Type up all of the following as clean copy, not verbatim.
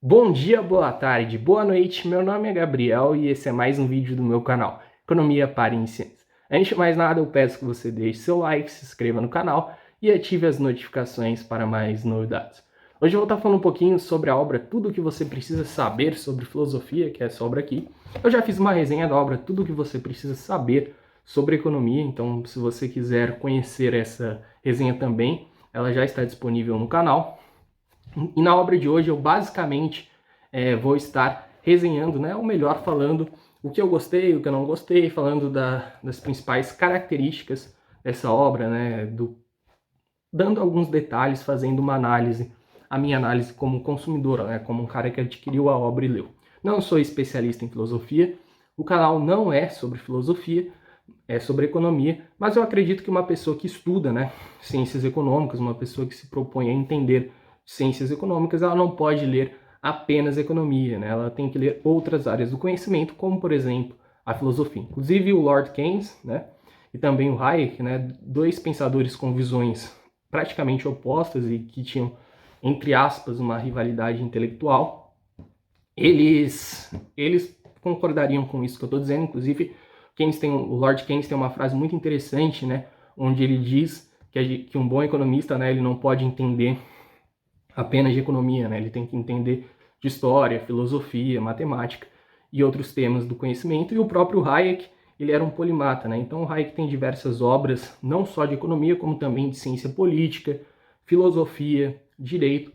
Bom dia, boa tarde, boa noite, meu nome é Gabriel e esse é mais um vídeo do meu canal, Economia para Iniciantes. Antes de mais nada, eu peço que você deixe seu like, se inscreva no canal e ative as notificações para mais novidades. Hoje eu vou estar falando um pouquinho sobre a obra Tudo o que você precisa saber sobre filosofia, que é essa obra aqui. Eu já fiz uma resenha da obra Tudo o que você precisa saber sobre economia, então se você quiser conhecer essa resenha também, ela já está disponível no canal. E na obra de hoje eu basicamente vou estar resenhando, né, ou melhor, falando o que eu gostei, o que eu não gostei, falando das principais características dessa obra, né, dando alguns detalhes, fazendo uma análise, a minha análise como consumidora, né, como um cara que adquiriu a obra e leu. Não sou especialista em filosofia, o canal não é sobre filosofia, é sobre economia, mas eu acredito que uma pessoa que estuda, né, ciências econômicas, uma pessoa que se propõe a entender ciências econômicas, ela não pode ler apenas economia, né? Ela tem que ler outras áreas do conhecimento, como por exemplo a filosofia. Inclusive o Lord Keynes, né, e também o Hayek, né, dois pensadores com visões praticamente opostas e que tinham, entre aspas, uma rivalidade intelectual, eles concordariam com isso que eu estou dizendo. Inclusive o Lord Keynes tem uma frase muito interessante, né, onde ele diz que um bom economista, né, ele não pode entender apenas de economia, né, ele tem que entender de história, filosofia, matemática e outros temas do conhecimento. E o próprio Hayek, ele era um polimata, né, então o Hayek tem diversas obras, não só de economia, como também de ciência política, filosofia, direito,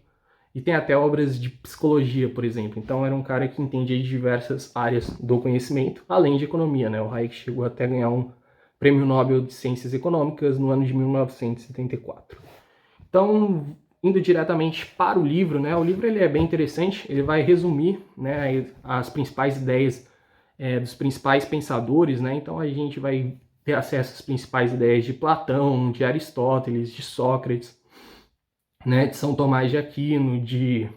e tem até obras de psicologia, por exemplo. Então era um cara que entendia de diversas áreas do conhecimento, além de economia, né? O Hayek chegou até a ganhar um prêmio Nobel de Ciências Econômicas no ano de 1974. Então, indo diretamente para o livro, né? O livro ele é bem interessante, ele vai resumir, né, as principais ideias dos principais pensadores, né? Então a gente vai ter acesso às principais ideias de Platão, de Aristóteles, de Sócrates, né, de São Tomás de Aquino, de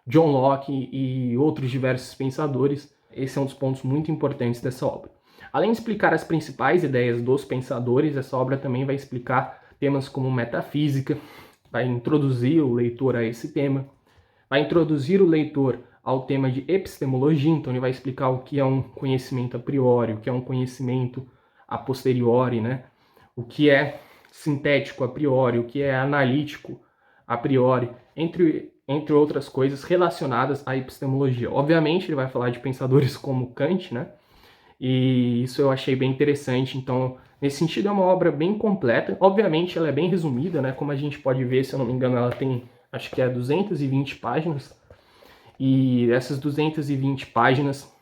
John Locke e outros diversos pensadores. Esse é um dos pontos muito importantes dessa obra. Além de explicar as principais ideias dos pensadores, essa obra também vai explicar temas como metafísica, vai introduzir o leitor a esse tema, vai introduzir o leitor ao tema de epistemologia, então ele vai explicar o que é um conhecimento a priori, o que é um conhecimento a posteriori, né? O que é sintético a priori, o que é analítico a priori, entre outras coisas relacionadas à epistemologia. Obviamente ele vai falar de pensadores como Kant, né? E isso eu achei bem interessante. Então, nesse sentido, é uma obra bem completa. Obviamente, ela é bem resumida, né? Como a gente pode ver, se eu não me engano, ela tem, acho que é 220 páginas. E essas 220 páginas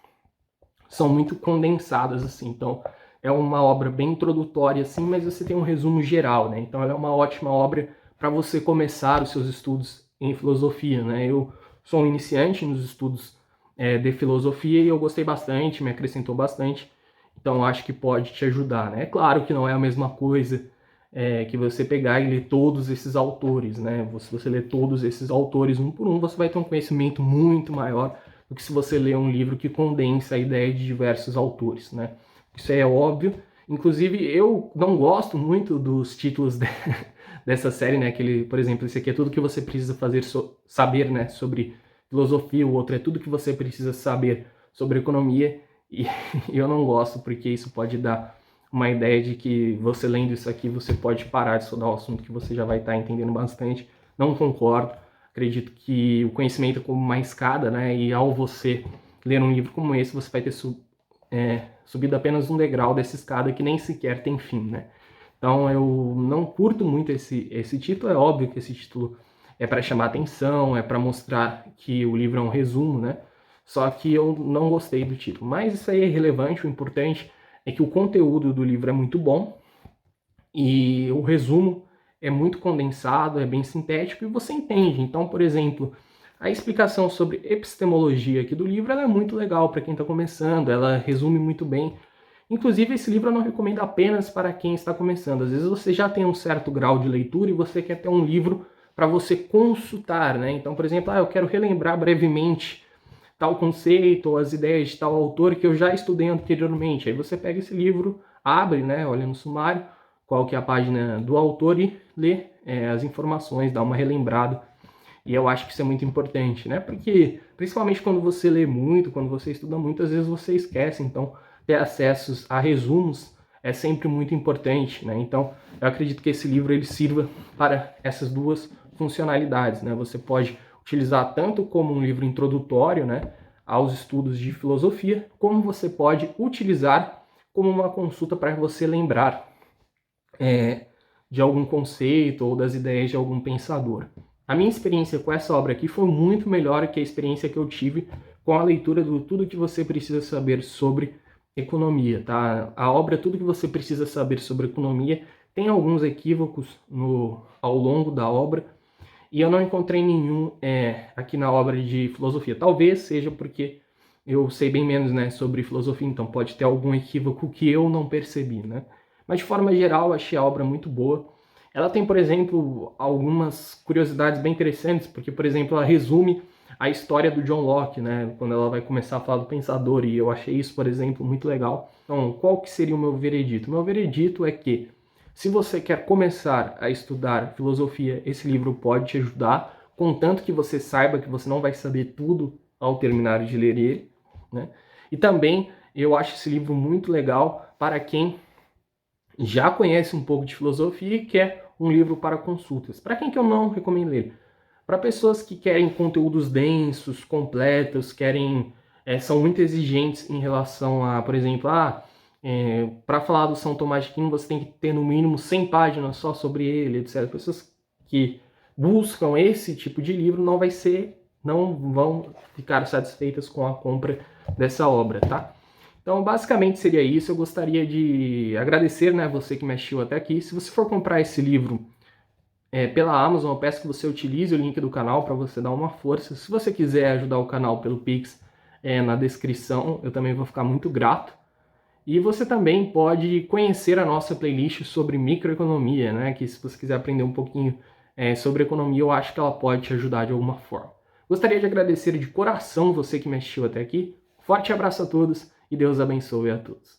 são muito condensadas, assim. Então, é uma obra bem introdutória, assim, mas você tem um resumo geral, né? Então, ela é uma ótima obra para você começar os seus estudos em filosofia, né? Eu sou um iniciante nos estudos de filosofia e eu gostei bastante, me acrescentou bastante, então acho que pode te ajudar, né? É claro que não é a mesma coisa que você pegar e ler todos esses autores, né? Se você ler todos esses autores um por um, você vai ter um conhecimento muito maior do que se você ler um livro que condensa a ideia de diversos autores, né? Isso é óbvio. Inclusive, eu não gosto muito dos títulos dessa série, né? Aquele, por exemplo, esse aqui é tudo que você precisa saber, né? Sobre filosofia, o outro é tudo que você precisa saber sobre economia, e eu não gosto, porque isso pode dar uma ideia de que você lendo isso aqui, você pode parar de estudar o assunto que você já vai estar entendendo bastante. Não concordo. Acredito que o conhecimento é como uma escada, né? E ao você ler um livro como esse, você vai ter subido apenas um degrau dessa escada que nem sequer tem fim, né? Então eu não curto muito esse título. É óbvio que esse título é para chamar atenção, é para mostrar que o livro é um resumo, né? Só que eu não gostei do título. Mas isso aí é irrelevante, o importante é que o conteúdo do livro é muito bom e o resumo é muito condensado, é bem sintético e você entende. Então, por exemplo, a explicação sobre epistemologia aqui do livro ela é muito legal para quem está começando, ela resume muito bem. Inclusive, esse livro eu não recomendo apenas para quem está começando. Às vezes você já tem um certo grau de leitura e você quer ter um livro para você consultar, né? Então, por exemplo, eu quero relembrar brevemente tal conceito ou as ideias de tal autor que eu já estudei anteriormente. Aí você pega esse livro, abre, né, olha no sumário, qual que é a página do autor e lê as informações, dá uma relembrada. E eu acho que isso é muito importante, né? Porque, principalmente quando você lê muito, quando você estuda muito, às vezes você esquece. Então, ter acessos a resumos é sempre muito importante, né? Então, eu acredito que esse livro ele sirva para essas duas funcionalidades, né? Você pode utilizar tanto como um livro introdutório, né, aos estudos de filosofia, como você pode utilizar como uma consulta para você lembrar de algum conceito ou das ideias de algum pensador. A minha experiência com essa obra aqui foi muito melhor que a experiência que eu tive com a leitura do Tudo que você precisa saber sobre economia, tá? A obra Tudo que você precisa saber sobre economia tem alguns equívocos ao longo da obra e eu não encontrei nenhum aqui na obra de filosofia. Talvez seja porque eu sei bem menos, né, sobre filosofia, então pode ter algum equívoco que eu não percebi, né? Mas de forma geral, achei a obra muito boa. Ela tem, por exemplo, algumas curiosidades bem interessantes, porque, por exemplo, ela resume a história do John Locke, né, quando ela vai começar a falar do pensador, e eu achei isso, por exemplo, muito legal. Então, qual que seria o meu veredito? O meu veredito é que, se você quer começar a estudar filosofia, esse livro pode te ajudar, contanto que você saiba que você não vai saber tudo ao terminar de ler ele, né? E também eu acho esse livro muito legal para quem já conhece um pouco de filosofia e quer um livro para consultas. Para quem que eu não recomendo ler? Para pessoas que querem conteúdos densos, completos, são muito exigentes em relação a, por exemplo, para falar do São Tomás de Aquino você tem que ter no mínimo 100 páginas só sobre ele, etc. Pessoas que buscam esse tipo de livro não vão ficar satisfeitas com a compra dessa obra, tá? Então, basicamente seria isso. Eu gostaria de agradecer, né, você que me assistiu até aqui. Se você for comprar esse livro pela Amazon, eu peço que você utilize o link do canal para você dar uma força. Se você quiser ajudar o canal pelo Pix, na descrição, eu também vou ficar muito grato. E você também pode conhecer a nossa playlist sobre microeconomia, né, que se você quiser aprender um pouquinho sobre economia, eu acho que ela pode te ajudar de alguma forma. Gostaria de agradecer de coração você que me assistiu até aqui. Forte abraço a todos e Deus abençoe a todos.